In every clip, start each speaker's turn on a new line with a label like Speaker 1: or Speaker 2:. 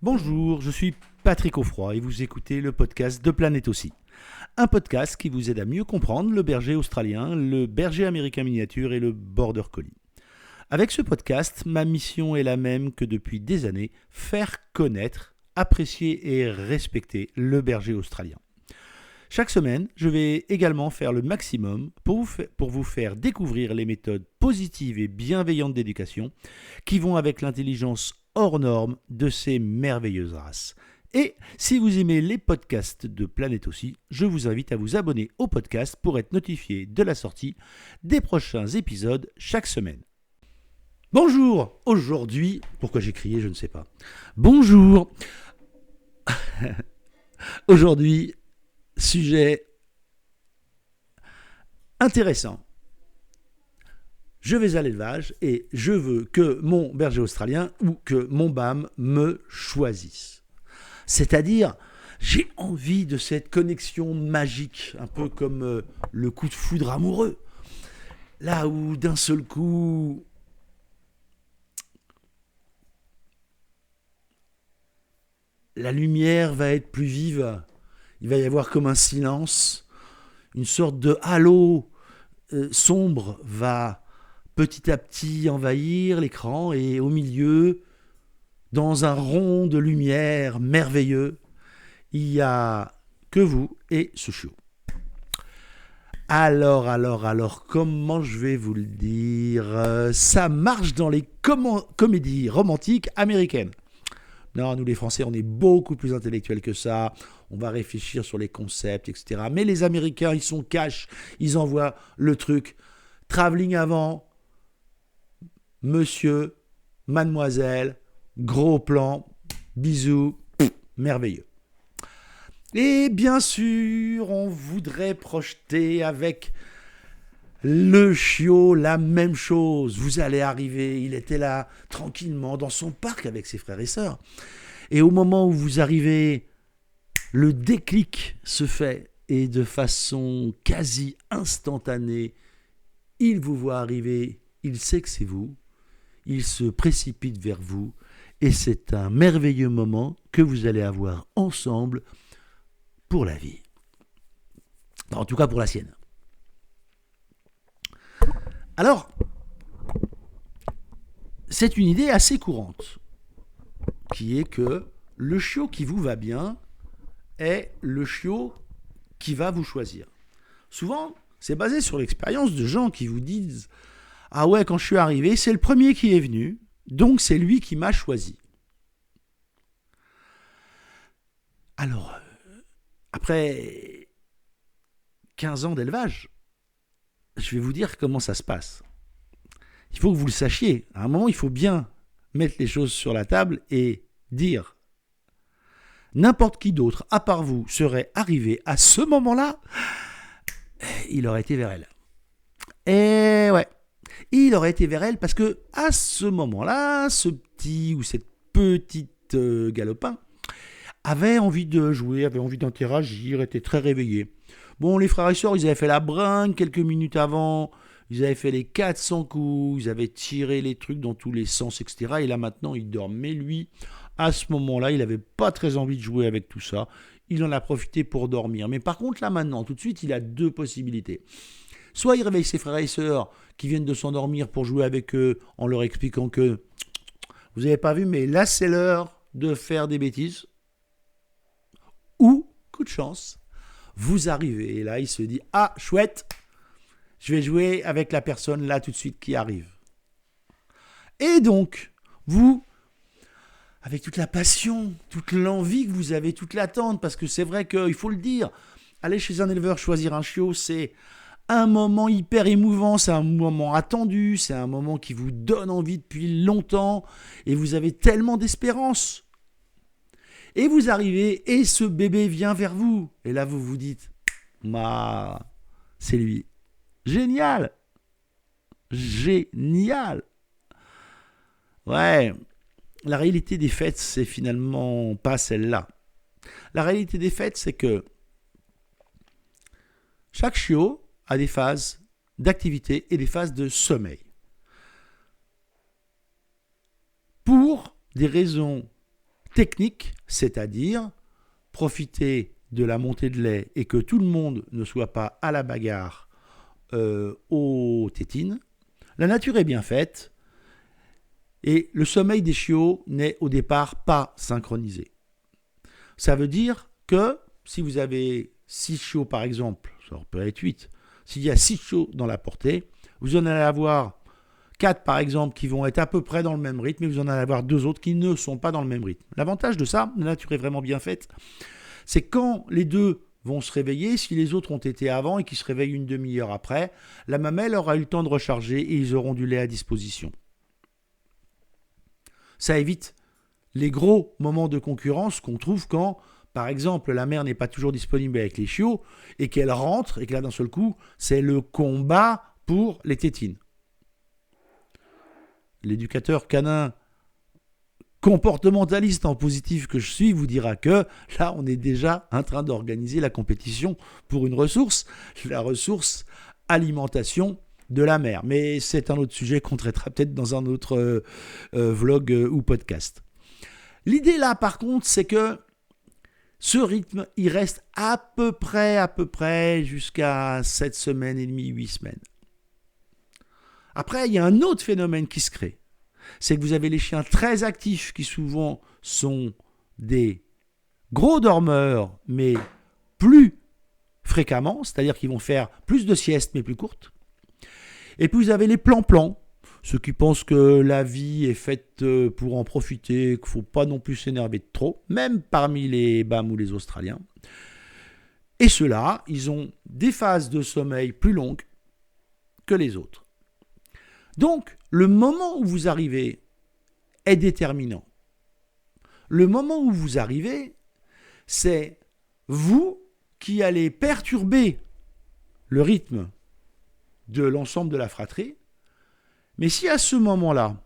Speaker 1: Bonjour, je suis Patrick Offroy et vous écoutez le podcast de Planète aussi. Un podcast qui vous aide à mieux comprendre le berger australien, le berger américain miniature et le border collie. Avec ce podcast, ma mission est la même que depuis des années, faire connaître, apprécier et respecter le berger australien. Chaque semaine, je vais également faire le maximum pour vous faire découvrir les méthodes positives et bienveillantes d'éducation qui vont avec l'intelligence hors norme de ces merveilleuses races. Et si vous aimez les podcasts de Planète aussi, je vous invite à vous abonner au podcast pour être notifié de la sortie des prochains épisodes chaque semaine. Bonjour, aujourd'hui, pourquoi j'ai crié, je ne sais pas. Bonjour, aujourd'hui, sujet intéressant. Je vais à l'élevage et je veux que mon berger australien ou que mon BAM me choisisse. C'est-à-dire, j'ai envie de cette connexion magique, un peu comme le coup de foudre amoureux. Là où d'un seul coup, la lumière va être plus vive. Il va y avoir comme un silence, une sorte de halo sombre va petit à petit envahir l'écran et au milieu, dans un rond de lumière merveilleux, il n'y a que vous et ce chiot. Alors, comment je vais vous le dire ? Ça marche dans les comédies romantiques américaines. Non, nous les Français, on est beaucoup plus intellectuels que ça. On va réfléchir sur les concepts, etc. Mais les Américains, ils sont cash. Ils envoient le truc. Travelling avant, monsieur, mademoiselle, gros plan, bisous, merveilleux. Et bien sûr, on voudrait projeter avec le chiot la même chose. Vous allez arriver, il était là tranquillement dans son parc avec ses frères et sœurs. Et au moment où vous arrivez, le déclic se fait et de façon quasi instantanée, il vous voit arriver, il sait que c'est vous, il se précipite vers vous et c'est un merveilleux moment que vous allez avoir ensemble pour la vie. En tout cas pour la sienne. Alors, c'est une idée assez courante, qui est que le chiot qui vous va bien est le chiot qui va vous choisir. Souvent, c'est basé sur l'expérience de gens qui vous disent « Ah ouais, quand je suis arrivé, c'est le premier qui est venu, donc c'est lui qui m'a choisi. » Alors, après 15 ans d'élevage, je vais vous dire comment ça se passe. Il faut que vous le sachiez. À un moment, il faut bien mettre les choses sur la table et dire n'importe qui d'autre, à part vous, serait arrivé à ce moment-là, il aurait été vers elle. Et ouais, il aurait été vers elle parce que à ce moment-là, ce petit ou cette petite galopin avait envie de jouer, avait envie d'interagir, était très réveillé. Bon, les frères et sœurs, ils avaient fait la bringue quelques minutes avant, ils avaient fait les 400 coups, ils avaient tiré les trucs dans tous les sens, etc. Et là, maintenant, il dort. Mais lui, à ce moment-là, il n'avait pas très envie de jouer avec tout ça. Il en a profité pour dormir. Mais par contre, là, maintenant, tout de suite, il a deux possibilités. Soit il réveille ses frères et sœurs qui viennent de s'endormir pour jouer avec eux en leur expliquant que vous n'avez pas vu, mais là, c'est l'heure de faire des bêtises. Ou, coup de chance, vous arrivez et là, il se dit « Ah, chouette, je vais jouer avec la personne là tout de suite qui arrive. » Et donc, vous, avec toute la passion, toute l'envie que vous avez, toute l'attente, parce que c'est vrai qu'il faut le dire, aller chez un éleveur choisir un chiot, c'est un moment hyper émouvant, c'est un moment attendu, c'est un moment qui vous donne envie depuis longtemps et vous avez tellement d'espérance. Et vous arrivez et ce bébé vient vers vous. Et là, vous vous dites, c'est lui. Génial. Génial. Ouais, la réalité des faits, c'est finalement pas celle-là. La réalité des faits, c'est que chaque chiot a des phases d'activité et des phases de sommeil. Pour des raisons technique, c'est-à-dire profiter de la montée de lait et que tout le monde ne soit pas à la bagarre aux tétines. La nature est bien faite et le sommeil des chiots n'est au départ pas synchronisé. Ça veut dire que si vous avez 6 chiots par exemple, ça peut être 8, s'il y a 6 chiots dans la portée, vous en allez avoir 4 par exemple qui vont être à peu près dans le même rythme et vous en allez avoir 2 autres qui ne sont pas dans le même rythme. L'avantage de ça, la nature est vraiment bien faite, c'est quand les deux vont se réveiller, si les autres ont été avant et qu'ils se réveillent une demi-heure après, la mamelle aura eu le temps de recharger et ils auront du lait à disposition. Ça évite les gros moments de concurrence qu'on trouve quand, par exemple, la mère n'est pas toujours disponible avec les chiots et qu'elle rentre et que là, d'un seul coup, c'est le combat pour les tétines. L'éducateur canin comportementaliste en positif que je suis vous dira que là, on est déjà en train d'organiser la compétition pour une ressource, la ressource alimentation de la mère. Mais c'est un autre sujet qu'on traitera peut-être dans un autre vlog ou podcast. L'idée là, par contre, c'est que ce rythme, il reste à peu près jusqu'à 7 semaines et demie, 8 semaines. Après, il y a un autre phénomène qui se crée. C'est que vous avez les chiens très actifs qui souvent sont des gros dormeurs, mais plus fréquemment, c'est-à-dire qu'ils vont faire plus de siestes, mais plus courtes. Et puis vous avez les plans-plans, ceux qui pensent que la vie est faite pour en profiter, qu'il ne faut pas non plus s'énerver de trop, même parmi les BAM ou les Australiens. Et ceux-là, ils ont des phases de sommeil plus longues que les autres. Donc, le moment où vous arrivez est déterminant. Le moment où vous arrivez, c'est vous qui allez perturber le rythme de l'ensemble de la fratrie. Mais si à ce moment-là,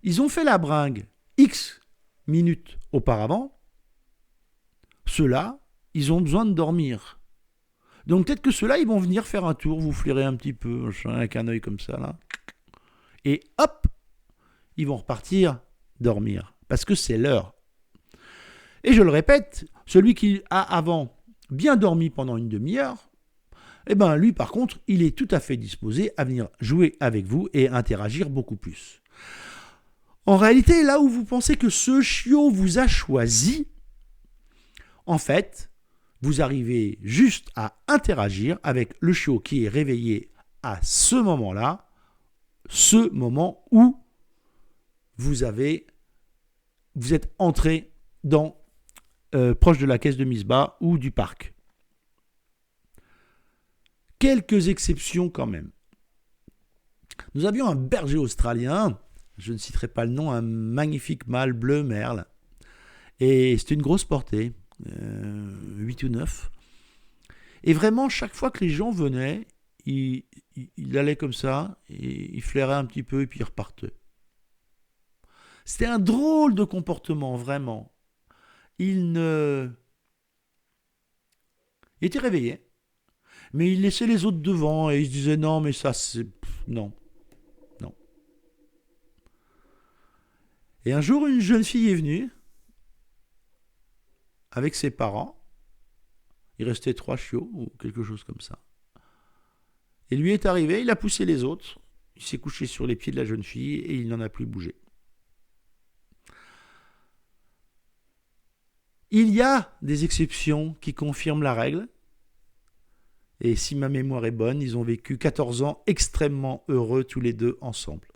Speaker 1: ils ont fait la bringue X minutes auparavant, ceux-là, ils ont besoin de dormir. Donc peut-être que ceux-là, ils vont venir faire un tour, vous flairer un petit peu, avec un œil comme ça, là. Et hop, ils vont repartir dormir, parce que c'est l'heure. Et je le répète, celui qui a avant bien dormi pendant une demi-heure, eh ben lui par contre, il est tout à fait disposé à venir jouer avec vous et interagir beaucoup plus. En réalité, là où vous pensez que ce chiot vous a choisi, en fait, vous arrivez juste à interagir avec le chiot qui est réveillé à ce moment-là, ce moment où vous êtes entré dans proche de la caisse de mise-bas ou du parc. Quelques exceptions quand même. Nous avions un berger australien, je ne citerai pas le nom, un magnifique mâle bleu merle, et c'était une grosse portée, 8 ou 9. Et vraiment, chaque fois que les gens venaient, il allait comme ça, et il flairait un petit peu, et puis il repartait. C'était un drôle de comportement, vraiment. Il était réveillé, mais il laissait les autres devant, et il se disait, non, mais ça, c'est... Non. Et un jour, une jeune fille est venue, avec ses parents. Il restait 3 chiots, ou quelque chose comme ça. Et lui est arrivé, il a poussé les autres, il s'est couché sur les pieds de la jeune fille et il n'en a plus bougé. Il y a des exceptions qui confirment la règle. Et si ma mémoire est bonne, ils ont vécu 14 ans extrêmement heureux tous les deux ensemble.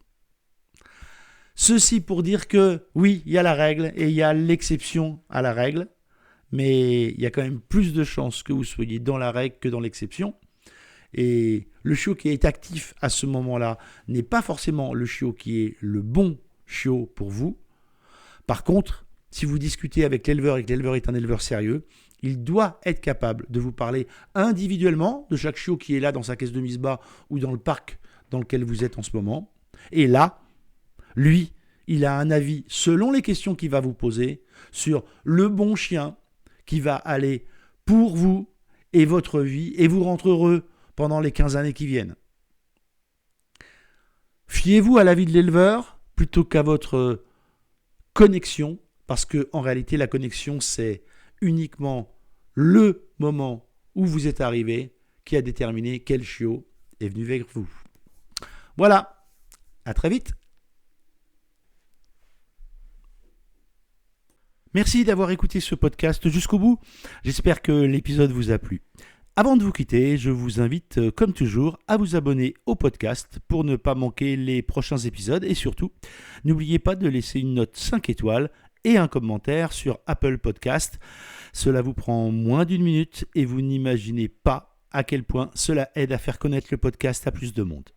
Speaker 1: Ceci pour dire que oui, il y a la règle et il y a l'exception à la règle. Mais il y a quand même plus de chances que vous soyez dans la règle que dans l'exception. Et le chiot qui est actif à ce moment-là n'est pas forcément le chiot qui est le bon chiot pour vous. Par contre, si vous discutez avec l'éleveur et que l'éleveur est un éleveur sérieux, il doit être capable de vous parler individuellement de chaque chiot qui est là dans sa caisse de mise-bas ou dans le parc dans lequel vous êtes en ce moment. Et là, lui, il a un avis selon les questions qu'il va vous poser sur le bon chien qui va aller pour vous et votre vie et vous rendre heureux pendant les 15 années qui viennent. Fiez-vous à l'avis de l'éleveur plutôt qu'à votre connexion parce que en réalité, la connexion, c'est uniquement le moment où vous êtes arrivé qui a déterminé quel chiot est venu vers vous. Voilà, à très vite. Merci d'avoir écouté ce podcast jusqu'au bout. J'espère que l'épisode vous a plu. Avant de vous quitter, je vous invite, comme toujours, à vous abonner au podcast pour ne pas manquer les prochains épisodes et surtout, n'oubliez pas de laisser une note 5 étoiles et un commentaire sur Apple Podcast. Cela vous prend moins d'1 minute et vous n'imaginez pas à quel point cela aide à faire connaître le podcast à plus de monde.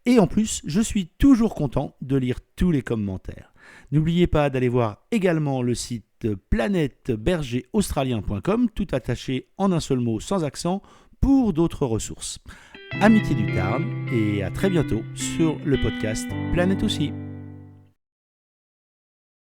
Speaker 1: Et en plus, je suis toujours content de lire tous les commentaires. N'oubliez pas d'aller voir également le site planètebergeraustralien.com, tout attaché en un seul mot sans accent, pour d'autres ressources. Amitié du Tarn et à très bientôt sur le podcast Planète aussi.